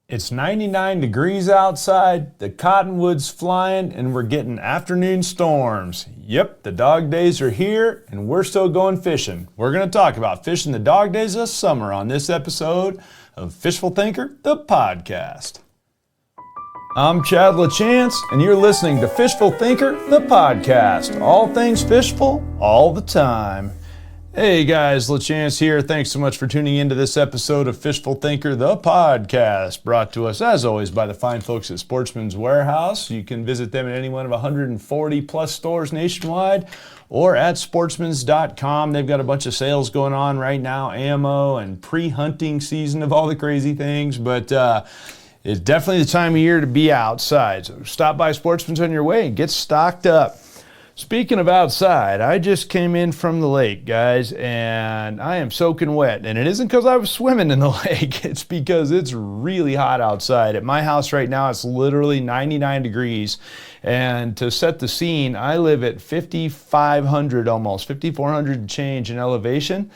It's 99 degrees outside, the cottonwood's flying, and we're getting afternoon storms. Yep, the dog days are here, and we're still going fishing. We're going to talk about fishing the dog days of summer on this episode of Fishful Thinker, the podcast. I'm Chad LaChance, and you're listening to Fishful Thinker, the podcast. All things fishful, all the time. Hey guys, LaChance here. Thanks so much for tuning into this episode of Fishful Thinker, the podcast, brought to us as always by the fine folks at Sportsman's Warehouse. You can visit them at any one of 140 plus stores nationwide or at sportsmans.com. They've got a bunch of sales going on right now, ammo and pre-hunting season of all the crazy things, but it's definitely the time of year to be outside. So stop by Sportsman's on your way and get stocked up. Speaking of outside, I just came in from the lake, guys, and I am soaking wet. And it isn't because I was swimming in the lake. It's because it's really hot outside. At my house right now, it's literally 99 degrees. And to set the scene, I live at 5,500 almost, 5,400 and change in elevation.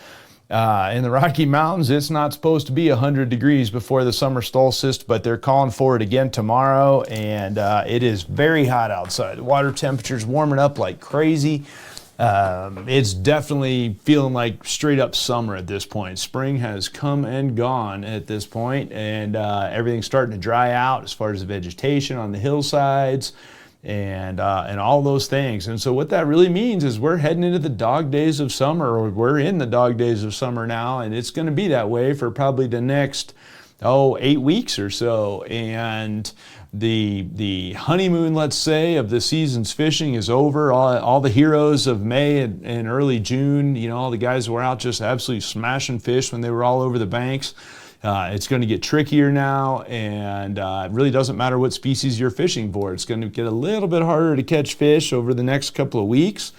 In the Rocky Mountains, it's not supposed to be 100 degrees before the summer solstice, but they're calling for it again tomorrow, and it is very hot outside. The water temperature's warming up like crazy. It's definitely feeling like straight up summer at this point. Spring has come and gone at this point, and everything's starting to dry out as far as the vegetation on the hillsides. And all those things. And so what that really means is we're heading into the dog days of summer, or we're in the dog days of summer now, and it's going to be that way for probably the next 8 weeks or so. And the honeymoon, let's say, of the season's fishing is over. All the heroes of May and early June, you know, all the guys who were out just absolutely smashing fish when they were all over the banks. It's going to get trickier now, and it really doesn't matter what species you're fishing for. It's going to get a little bit harder to catch fish over the next couple of weeks,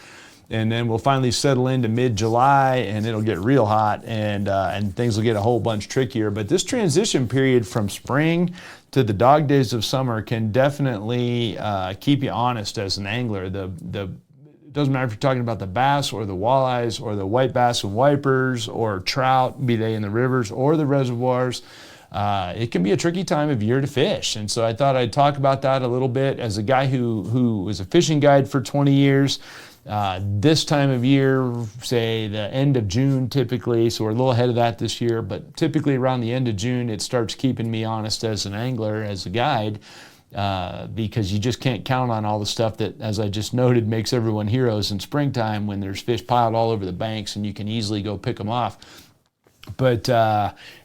and then we'll finally settle into mid-July, and it'll get real hot, and things will get a whole bunch trickier. But this transition period from spring to the dog days of summer can definitely keep you honest as an angler. It doesn't matter if you're talking about the bass or the walleyes or the white bass and wipers or trout, be they in the rivers or the reservoirs. It can be a tricky time of year to fish. And so I thought I'd talk about that a little bit as a guy who was a fishing guide for 20 years. This time of year, say the end of June typically, so we're a little ahead of that this year, but typically around the end of June, it starts keeping me honest as an angler, as a guide. Because you just can't count on all the stuff that, as I just noted, makes everyone heroes in springtime when there's fish piled all over the banks and you can easily go pick them off. But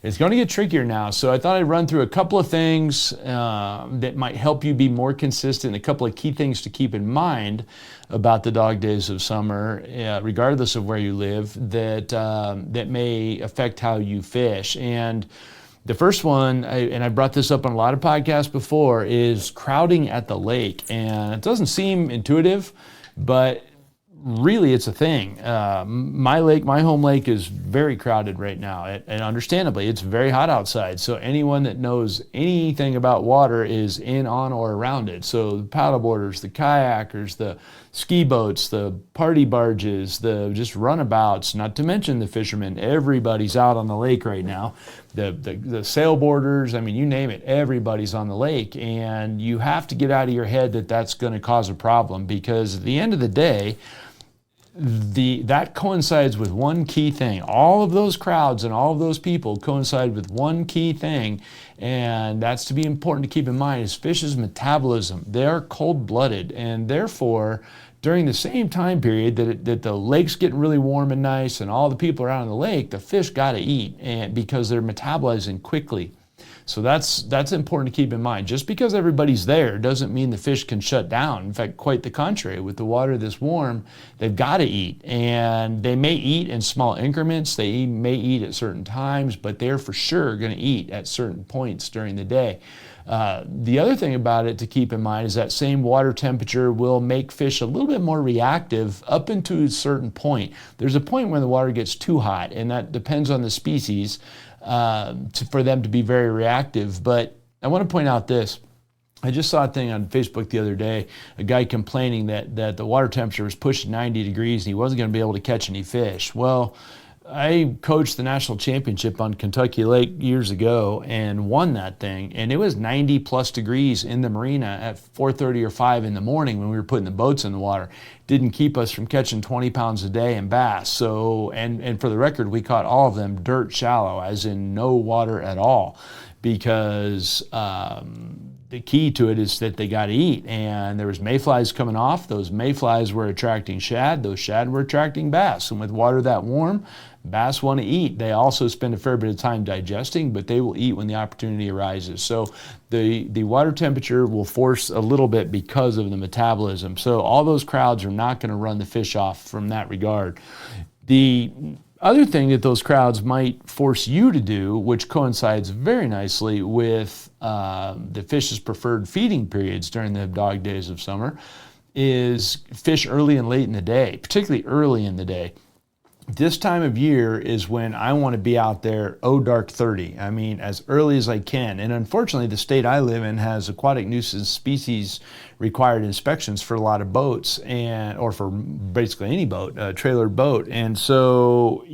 it's going to get trickier now, so I thought I'd run through a couple of things that might help you be more consistent, a couple of key things to keep in mind about the dog days of summer, regardless of where you live, that may affect how you fish. And the first one, and I brought this up on a lot of podcasts before, is crowding at the lake. And it doesn't seem intuitive, but really it's a thing. My home lake is very crowded right now, and understandably, it's very hot outside. So anyone that knows anything about water is in, on, or around it. So the paddleboarders, the kayakers, the ski boats, the party barges, the just runabouts, not to mention the fishermen. Everybody's out on the lake right now. The sailboarders, I mean, you name it, everybody's on the lake. And you have to get out of your head that that's going to cause a problem, because at the end of the day, that coincides with one key thing. All of those crowds and all of those people coincide with one key thing, and that's to be important to keep in mind, is fish's metabolism. They're cold-blooded, and therefore, during the same time period that the lake's getting really warm and nice and all the people are out on the lake, the fish got to eat, and because they're metabolizing quickly. So that's important to keep in mind. Just because everybody's there doesn't mean the fish can shut down. In fact, quite the contrary. With the water this warm, they've got to eat. And they may eat in small increments. They may eat at certain times, but they're for sure going to eat at certain points during the day. The other thing about it to keep in mind is that same water temperature will make fish a little bit more reactive up into a certain point. There's a point when the water gets too hot, and that depends on the species. For them to be very reactive. But I want to point out this. I just saw a thing on Facebook the other day, a guy complaining that the water temperature was pushing 90 degrees and he wasn't going to be able to catch any fish. Well, I coached the national championship on Kentucky Lake years ago and won that thing. And it was 90 plus degrees in the marina at 4:30 or 5 in the morning when we were putting the boats in the water. Didn't keep us from catching 20 pounds a day in bass. So, and for the record, we caught all of them dirt shallow, as in no water at all, because the key to it is that they got to eat. And there was mayflies coming off. Those mayflies were attracting shad. Those shad were attracting bass. And with water that warm, bass want to eat. They also spend a fair bit of time digesting, but they will eat when the opportunity arises. So the water temperature will force a little bit because of the metabolism. So all those crowds are not going to run the fish off from that regard. The other thing that those crowds might force you to do, which coincides very nicely with the fish's preferred feeding periods during the dog days of summer, is fish early and late in the day, particularly early in the day. This time of year is when I want to be out there, dark 30. I mean, as early as I can. And unfortunately, the state I live in has aquatic nuisance species required inspections for a lot of boats, or for basically any boat, a trailer boat. And so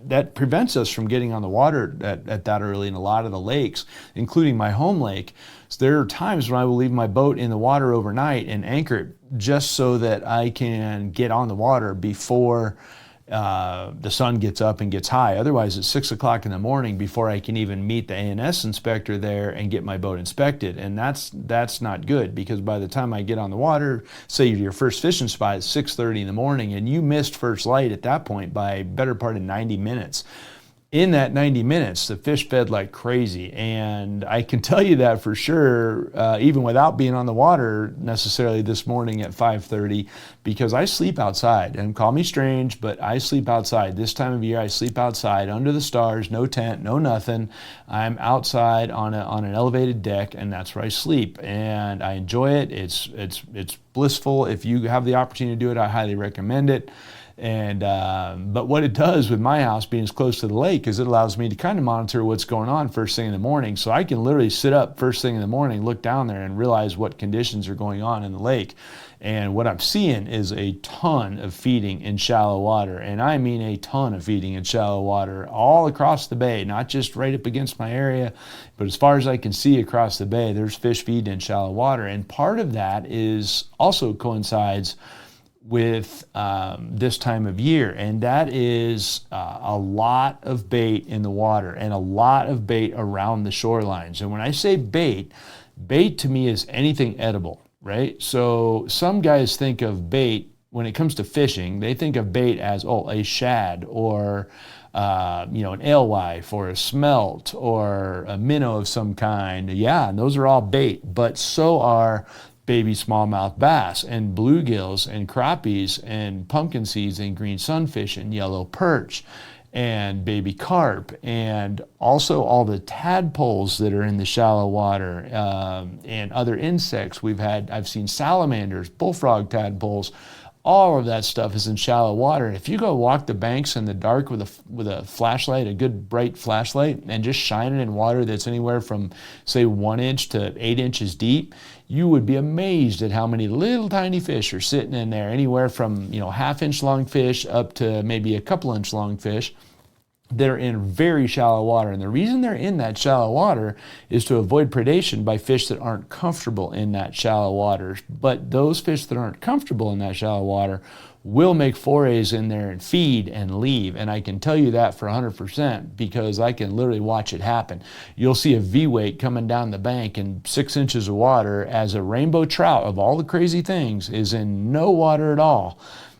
that prevents us from getting on the water at that early in a lot of the lakes, including my home lake. So there are times when I will leave my boat in the water overnight and anchor it just so that I can get on the water before the sun gets up and gets high. Otherwise, it's 6 o'clock in the morning before I can even meet the ANS inspector there and get my boat inspected. And that's not good, because by the time I get on the water, say your first fishing spot is 6:30 in the morning, and you missed first light at that point by better part of 90 minutes. In that 90 minutes, the fish fed like crazy. And I can tell you that for sure, even without being on the water necessarily this morning at 5:30, because I sleep outside. And call me strange, but I sleep outside. This time of year, I sleep outside under the stars, no tent, no nothing. I'm outside on an elevated deck, and that's where I sleep. And I enjoy it. It's blissful. If you have the opportunity to do it, I highly recommend it. And but what it does with my house being as close to the lake is it allows me to kind of monitor what's going on first thing in the morning. So I can literally sit up first thing in the morning, look down there, and realize what conditions are going on in the lake. And what I'm seeing is a ton of feeding in shallow water. And I mean a ton of feeding in shallow water all across the bay, not just right up against my area, but as far as I can see across the bay, there's fish feeding in shallow water. And part of that is also coincides with this time of year, and that is a lot of bait in the water and a lot of bait around the shorelines. And when I say bait to me is anything edible, right? So some guys think of bait, when it comes to fishing, they think of bait as, a shad, or an alewife, or a smelt, or a minnow of some kind. Yeah, and those are all bait, but so are baby smallmouth bass and bluegills and crappies and pumpkin seeds and green sunfish and yellow perch and baby carp, and also all the tadpoles that are in the shallow water, and other insects. I've seen salamanders, bullfrog tadpoles. All of that stuff is in shallow water. If you go walk the banks in the dark with a flashlight, a good bright flashlight, and just shine it in water that's anywhere from, say, 1 inch to 8 inches deep, you would be amazed at how many little tiny fish are sitting in there, anywhere from half-inch long fish up to maybe a couple-inch long fish that are in very shallow water. And the reason they're in that shallow water is to avoid predation by fish that aren't comfortable in that shallow water. But those fish that aren't comfortable in that shallow water will make forays in there and feed and leave. And I can tell you that for 100% because I can literally watch it happen. You'll see a V-weight coming down the bank in 6 inches of water as a rainbow trout, of all the crazy things, is in no water at all,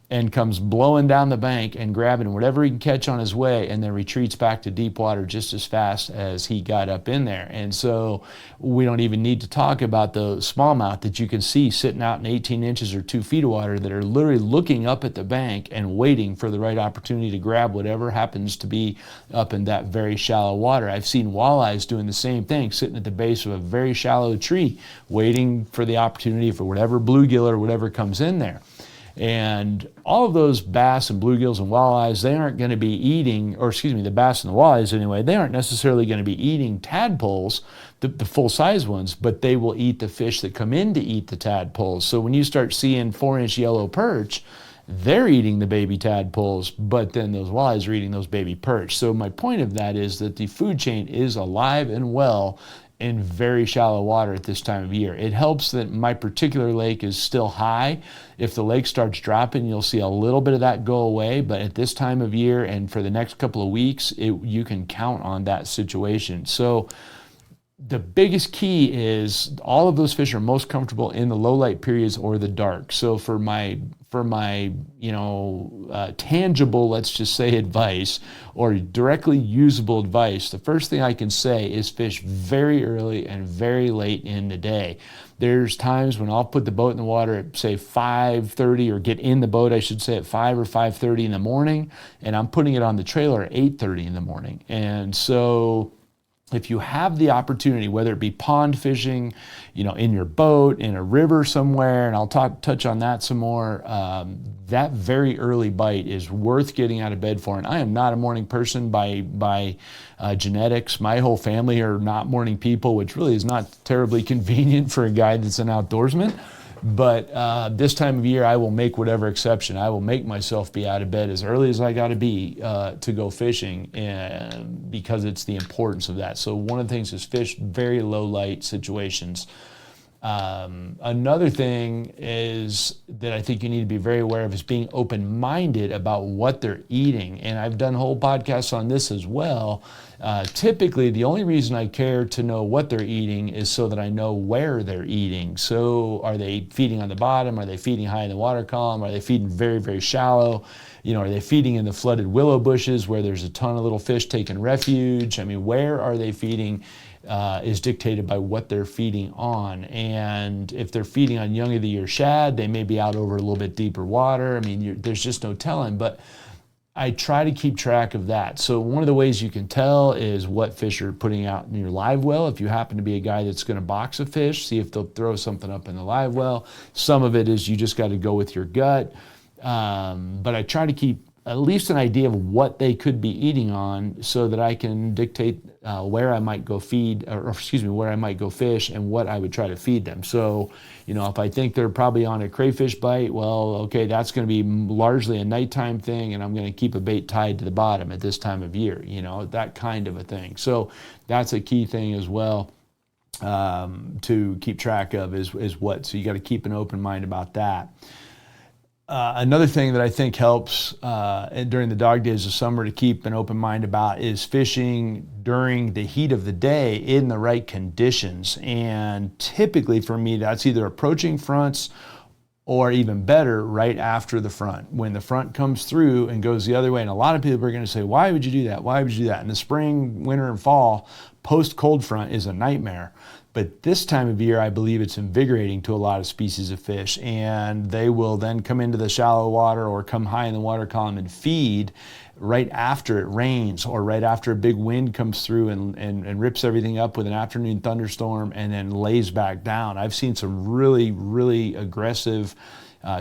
and comes blowing down the bank and grabbing whatever he can catch on his way, and then retreats back to deep water just as fast as he got up in there. And so we don't even need to talk about the smallmouth that you can see sitting out in 18 inches or 2 feet of water that are literally looking up at the bank and waiting for the right opportunity to grab whatever happens to be up in that very shallow water. I've seen walleyes doing the same thing, sitting at the base of a very shallow tree, waiting for the opportunity for whatever bluegill or whatever comes in there. And all of those bass and bluegills and walleyes, they aren't going to be eating, the bass and the walleyes anyway, they aren't necessarily going to be eating tadpoles, the full-size ones, but they will eat the fish that come in to eat the tadpoles. So when you start seeing 4-inch yellow perch they're eating the baby tadpoles, but then those walleyes are eating those baby perch. So my point of that is that the food chain is alive and well in very shallow water at this time of year. It helps that my particular lake is still high. If the lake starts dropping, you'll see a little bit of that go away, but at this time of year and for the next couple of weeks, you can count on that situation. So the biggest key is all of those fish are most comfortable in the low light periods or the dark. So for my tangible, let's just say, advice or directly usable advice, the first thing I can say is fish very early and very late in the day. There's times when I'll put the boat in the water at, say, 5:30, or get in the boat, I should say, at 5 or 5:30 in the morning, and I'm putting it on the trailer at 8:30 in the morning. And so if you have the opportunity, whether it be pond fishing, in your boat, in a river somewhere, and I'll touch on that some more, that very early bite is worth getting out of bed for. And I am not a morning person by genetics. My whole family are not morning people, which really is not terribly convenient for a guy that's an outdoorsman. But this time of year, I will make whatever exception. I will make myself be out of bed as early as I got to be to go fishing, because it's the importance of that. So one of the things is fish very low light situations. Another thing is that I think you need to be very aware of is being open-minded about what they're eating. And I've done whole podcasts on this as well. Typically, the only reason I care to know what they're eating is so that I know where they're eating. So are they feeding on the bottom? Are they feeding high in the water column? Are they feeding very, very shallow? Are they feeding in the flooded willow bushes where there's a ton of little fish taking refuge? I mean, where are they feeding is dictated by what they're feeding on. And if they're feeding on young of the year shad, they may be out over a little bit deeper water. I mean, there's just no telling, but I try to keep track of that. So one of the ways you can tell is what fish are putting out in your live well. If you happen to be a guy that's going to box a fish, see if they'll throw something up in the live well. Some of it is you just got to go with your gut. But I try to keep at least an idea of what they could be eating on so that I can dictate where I might go where I might go fish and what I would try to feed them. So, if I think they're probably on a crayfish bite, well, okay, that's going to be largely a nighttime thing, and I'm going to keep a bait tied to the bottom at this time of year, that kind of a thing. So that's a key thing as well to keep track of is what. So you got to keep an open mind about that. Another thing that I think helps during the dog days of summer to keep an open mind about is fishing during the heat of the day in the right conditions. And typically for me, that's either approaching fronts or even better, right after the front. When the front comes through and goes the other way, and a lot of people are going to say, why would you do that? Why would you do that? In the spring, winter, and fall, post-cold front is a nightmare. But this time of year, I believe it's invigorating to a lot of species of fish, and they will then come into the shallow water or come high in the water column and feed right after it rains or right after a big wind comes through and rips everything up with an afternoon thunderstorm and then lays back down. I've seen some really, really aggressive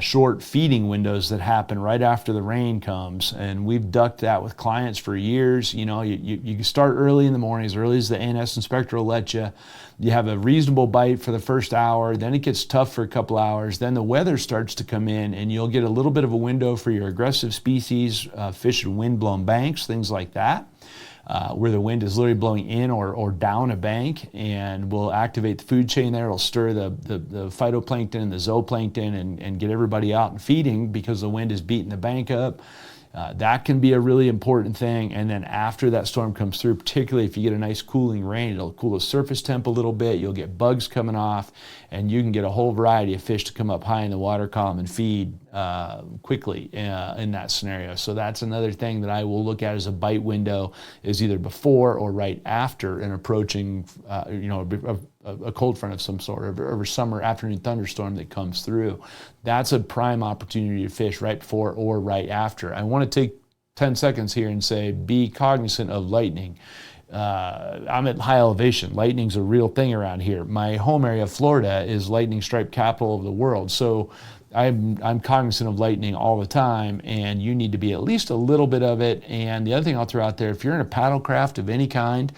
short feeding windows that happen right after the rain comes, and we've ducked that with clients for years. You start early in the morning, as early as the ANS inspector will let you. You have a reasonable bite for the first hour, then it gets tough for a couple hours, then the weather starts to come in and you'll get a little bit of a window for your aggressive species, fish in wind-blown banks, things like that. Where the wind is literally blowing in or down a bank, and will activate the food chain there. It'll stir the phytoplankton and the zooplankton and get everybody out and feeding because the wind is beating the bank up. That can be a really important thing. And then after that storm comes through, particularly if you get a nice cooling rain, it'll cool the surface temp a little bit. You'll get bugs coming off, and you can get a whole variety of fish to come up high in the water column and feed quickly in that scenario. So that's another thing that I will look at as a bite window, is either before or right after an approaching, a cold front of some sort, or a summer afternoon thunderstorm that comes through. That's a prime opportunity to fish right before or right after. I want to take 10 seconds here and say, be cognizant of lightning. I'm at high elevation. Lightning's a real thing around here. My home area, Florida, is lightning strike capital of the world. So I'm cognizant of lightning all the time, and you need to be at least a little bit of it. And the other thing I'll throw out there, if you're in a paddle craft of any kind,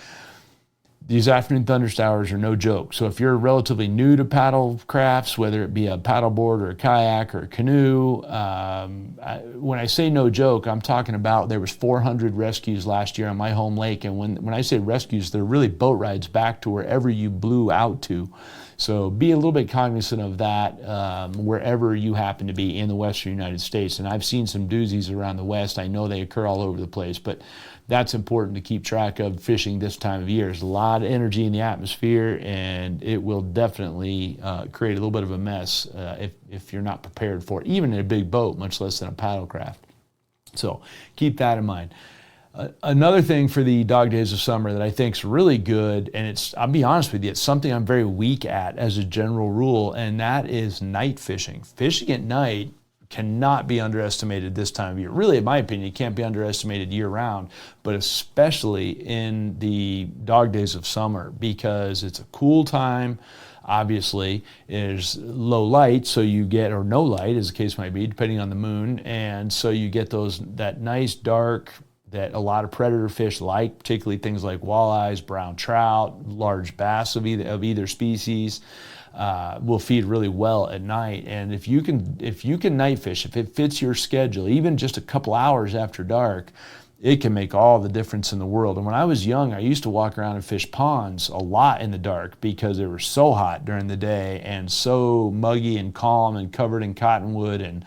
these afternoon thunder showers are no joke. So if you're relatively new to paddle crafts, whether it be a paddleboard or a kayak or a canoe, when I say no joke, I'm talking about there was 400 rescues last year on my home lake. And when I say rescues, they're really boat rides back to wherever you blew out to. So be a little bit cognizant of that wherever you happen to be in the Western United States. And I've seen some doozies around the West. I know they occur all over the place, but that's important to keep track of fishing this time of year. There's a lot of energy in the atmosphere, and it will definitely create a little bit of a mess if you're not prepared for it, even in a big boat, much less than a paddlecraft. So keep that in mind. Another thing for the dog days of summer that I think is really good, and I'll be honest with you, it's something I'm very weak at as a general rule, and that is night fishing. Fishing at night cannot be underestimated this time of year. Really, in my opinion, it can't be underestimated year-round, but especially in the dog days of summer, because it's a cool time. Obviously, there's low light, so you get, or no light, as the case might be, depending on the moon, and so you get that nice dark that a lot of predator fish like, particularly things like walleyes, brown trout, large bass of either species. Will feed really well at night. And if you can night fish, if it fits your schedule, even just a couple hours after dark, it can make all the difference in the world. And when I was young, I used to walk around and fish ponds a lot in the dark because they were so hot during the day and so muggy and calm and covered in cottonwood and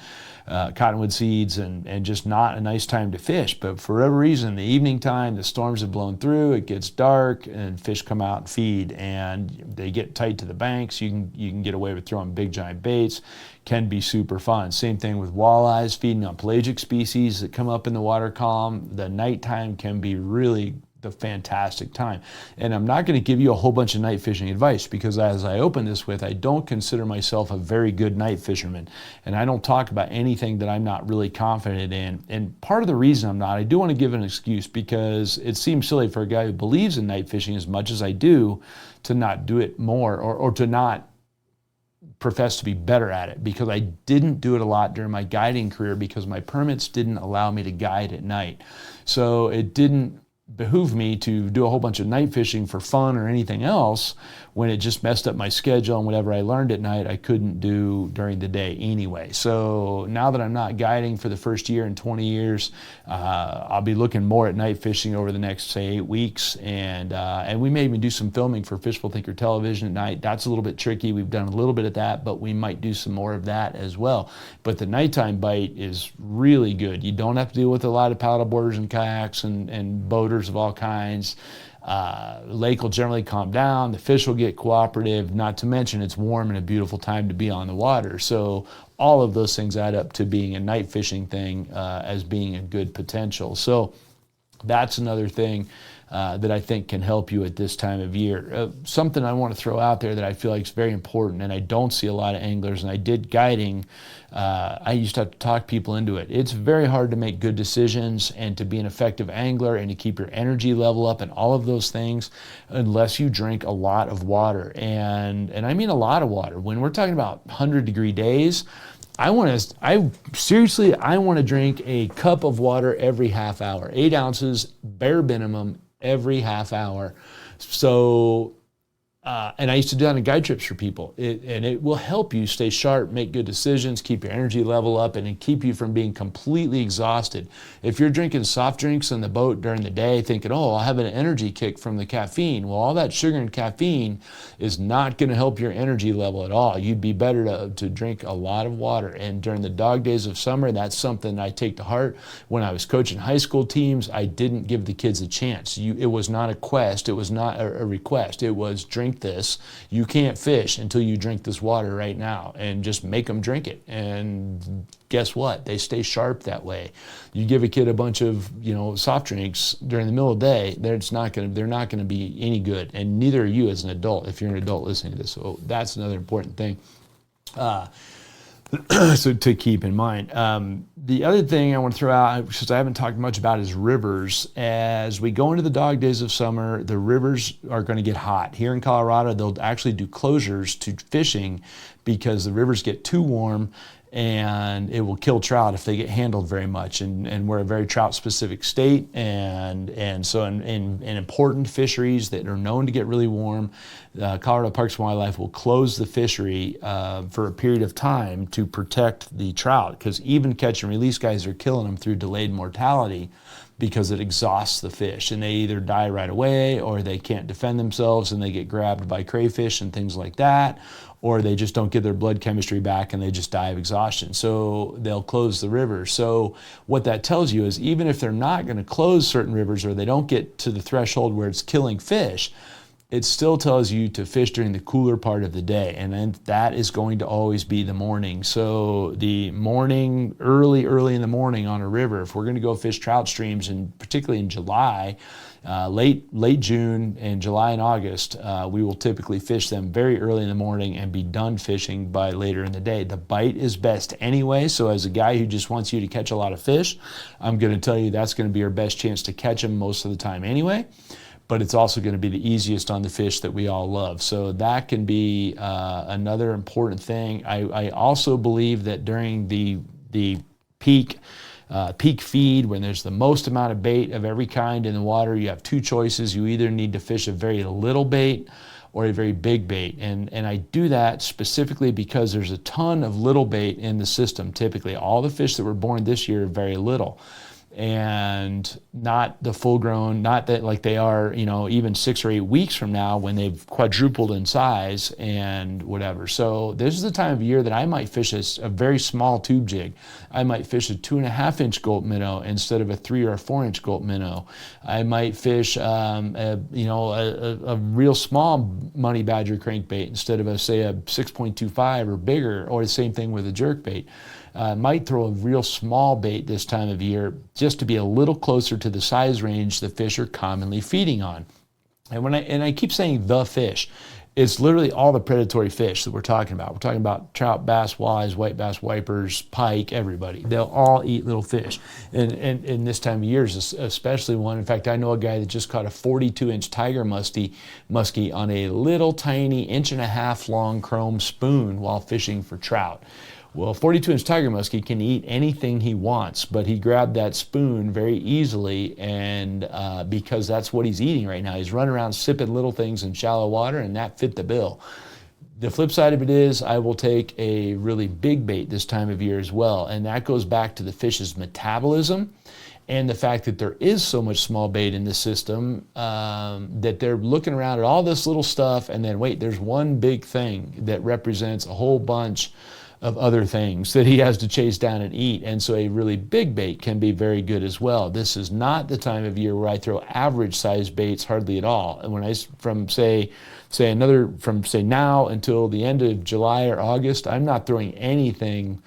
cottonwood seeds and just not a nice time to fish. But for whatever reason, the evening time, the storms have blown through, it gets dark, and fish come out and feed, and they get tight to the banks. You can get away with throwing big giant baits. Can be super fun. Same thing with walleyes, feeding on pelagic species that come up in the water column. The nighttime can be really the fantastic time. And I'm not going to give you a whole bunch of night fishing advice because, as I open this with, I don't consider myself a very good night fisherman, and I don't talk about anything that I'm not really confident in. And part of the reason I'm not, I do want to give an excuse because it seems silly for a guy who believes in night fishing as much as I do to not do it more, or to not profess to be better at it, because I didn't do it a lot during my guiding career because my permits didn't allow me to guide at night. So it didn't behoove me to do a whole bunch of night fishing for fun or anything else when it just messed up my schedule, and whatever I learned at night I couldn't do during the day anyway. So now that I'm not guiding for the first year in 20 years, I'll be looking more at night fishing over the next, say, 8 weeks, and we may even do some filming for Fishbowl Thinker Television at night. That's a little bit tricky. We've done a little bit of that, but we might do some more of that as well. But the nighttime bite is really good. You don't have to deal with a lot of paddleboarders and kayaks and boaters of all kinds. Lake will generally calm down, the fish will get cooperative, not to mention it's warm and a beautiful time to be on the water. So all of those things add up to being a night fishing thing as being a good potential. So that's another thing that I think can help you at this time of year. Something I want to throw out there that I feel like is very important, and I don't see a lot of anglers, and I did guiding, I used to have to talk people into it. It's very hard to make good decisions and to be an effective angler and to keep your energy level up and all of those things unless you drink a lot of water. And I mean a lot of water. When we're talking about 100-degree days, I want to drink a cup of water every half hour, 8 ounces, bare minimum, every half hour. So, and I used to do that on guide trips for people. And it will help you stay sharp, make good decisions, keep your energy level up, and keep you from being completely exhausted. If you're drinking soft drinks on the boat during the day thinking, oh, I'll have an energy kick from the caffeine, well, all that sugar and caffeine is not going to help your energy level at all. You'd be better to drink a lot of water. And during the dog days of summer, that's something I take to heart. When I was coaching high school teams, I didn't give the kids a chance. It was not a quest. It was not a request. It was drink this. You can't fish until you drink this water right now, and just make them drink it. And guess what? They stay sharp that way. You give a kid a bunch of, soft drinks during the middle of the day, they're not going to be any good, and neither are you as an adult if you're an adult listening to this. So that's another important thing. So to keep in mind. The other thing I want to throw out, because I haven't talked much about, is rivers. As we go into the dog days of summer, the rivers are going to get hot. Here in Colorado, they'll actually do closures to fishing because the rivers get too warm and it will kill trout if they get handled very much. And we're a very trout specific state, and so in important fisheries that are known to get really warm, Colorado Parks and Wildlife will close the fishery for a period of time to protect the trout, because even catch and release guys are killing them through delayed mortality because it exhausts the fish, and they either die right away, or they can't defend themselves and they get grabbed by crayfish and things like that, or they just don't get their blood chemistry back and they just die of exhaustion. So they'll close the river. So what that tells you is, even if they're not going to close certain rivers, or they don't get to the threshold where it's killing fish, it still tells you to fish during the cooler part of the day, and then that is going to always be the morning. So the morning, early in the morning on a river, if we're going to go fish trout streams, and particularly in July, late June and July and August, we will typically fish them very early in the morning and be done fishing by later in the day. The bite is best anyway, so as a guy who just wants you to catch a lot of fish, I'm going to tell you that's going to be your best chance to catch them most of the time anyway. But it's also going to be the easiest on the fish that we all love. So that can be another important thing. I also believe that during the peak feed, when there's the most amount of bait of every kind in the water, you have two choices. You either need to fish a very little bait or a very big bait. And I do that specifically because there's a ton of little bait in the system. Typically, all the fish that were born this year are very little, and not the full grown, not that like they are, even 6 or 8 weeks from now when they've quadrupled in size and whatever. So this is the time of year that I might fish a very small tube jig. I might fish a 2.5-inch gulp minnow instead of a 3 or 4-inch gulp minnow. I might fish a real small money badger crankbait instead of say a 6.25 or bigger, or the same thing with a jerkbait. Might throw a real small bait this time of year just to be a little closer to the size range the fish are commonly feeding on. And I keep saying the fish, it's literally all the predatory fish that we're talking about. We're talking about trout, bass, walleyes, white bass, wipers, pike, everybody. They'll all eat little fish. And in this time of year is especially one. In fact, I know a guy that just caught a 42-inch tiger muskie on a little tiny 1.5-inch long chrome spoon while fishing for trout. Well, 42-inch tiger muskie can eat anything he wants, but he grabbed that spoon very easily, and because that's what he's eating right now. He's running around sipping little things in shallow water, and that fit the bill. The flip side of it is I will take a really big bait this time of year as well, and that goes back to the fish's metabolism and the fact that there is so much small bait in the system that they're looking around at all this little stuff, and then wait, there's one big thing that represents a whole bunch of other things that he has to chase down and eat. And so a really big bait can be very good as well. This is not the time of year where I throw average size baits hardly at all. And when from now until the end of July or August, I'm not throwing anything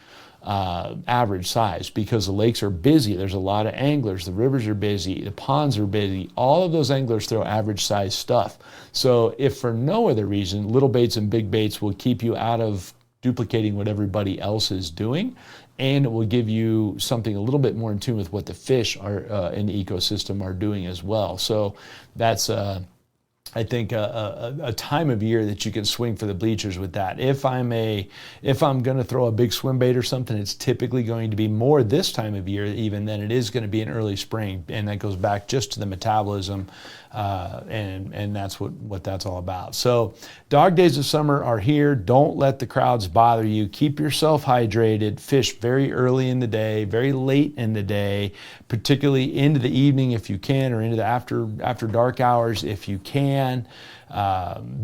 average size, because the lakes are busy. There's a lot of anglers. The rivers are busy. The ponds are busy. All of those anglers throw average size stuff. So if for no other reason, little baits and big baits will keep you out of duplicating what everybody else is doing, and it will give you something a little bit more in tune with what the fish are in the ecosystem are doing as well. So that's I think a time of year that you can swing for the bleachers with that. If I'm going to throw a big swim bait or something, it's typically going to be more this time of year even than it is going to be in early spring, and that goes back just to the metabolism, and that's what that's all about. So dog days of summer are here. Don't let the crowds bother you. Keep yourself hydrated. Fish very early in the day, very late in the day, particularly into the evening if you can, or into the after dark hours if you can.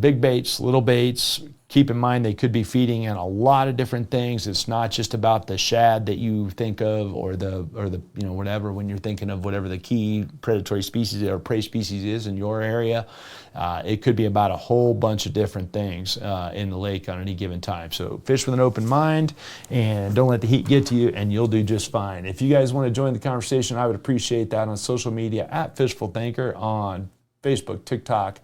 Big baits, little baits, keep in mind they could be feeding on a lot of different things. It's not just about the shad that you think of, or the whatever, when you're thinking of whatever the key predatory species or prey species is in your area. It could be about a whole bunch of different things in the lake on any given time. So fish with an open mind, and don't let the heat get to you, and you'll do just fine. If you guys want to join the conversation, I would appreciate that on social media at Fishful Thinker on Facebook, TikTok,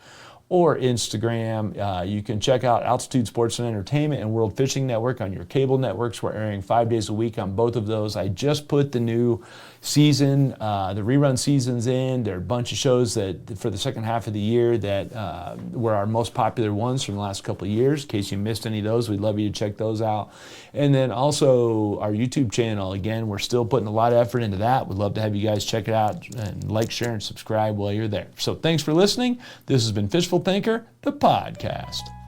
or Instagram. You can check out Altitude Sports and Entertainment and World Fishing Network on your cable networks. We're airing 5 days a week on both of those. I just put the new season, the rerun seasons in. There are a bunch of shows that for the second half of the year that were our most popular ones from the last couple of years. In case you missed any of those, we'd love you to check those out. And then also our YouTube channel. Again, we're still putting a lot of effort into that. We'd love to have you guys check it out and like, share, and subscribe while you're there. So thanks for listening. This has been Fishful Thinker, the podcast.